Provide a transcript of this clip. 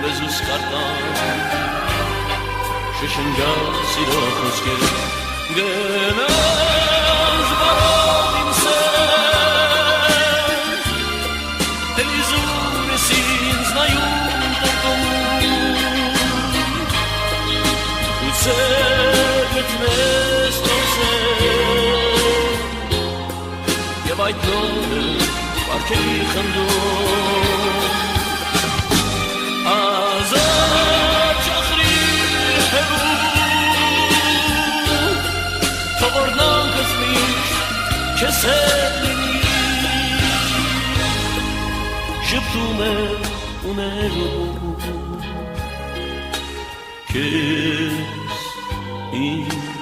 լեզուս կարտան շշնջաց սիրո խոսքերը գնաց բարով իմ սեր Էլիզուն ես ինձ նայում տնկում Գուցե գտնես տոսեր Եվ այդ նորը պարքերի խնդում Ազատ ճախրի հերում Թողորնանքս միշտ քեզ հետ լինի Ժպտում է ուներում Քեզ իմ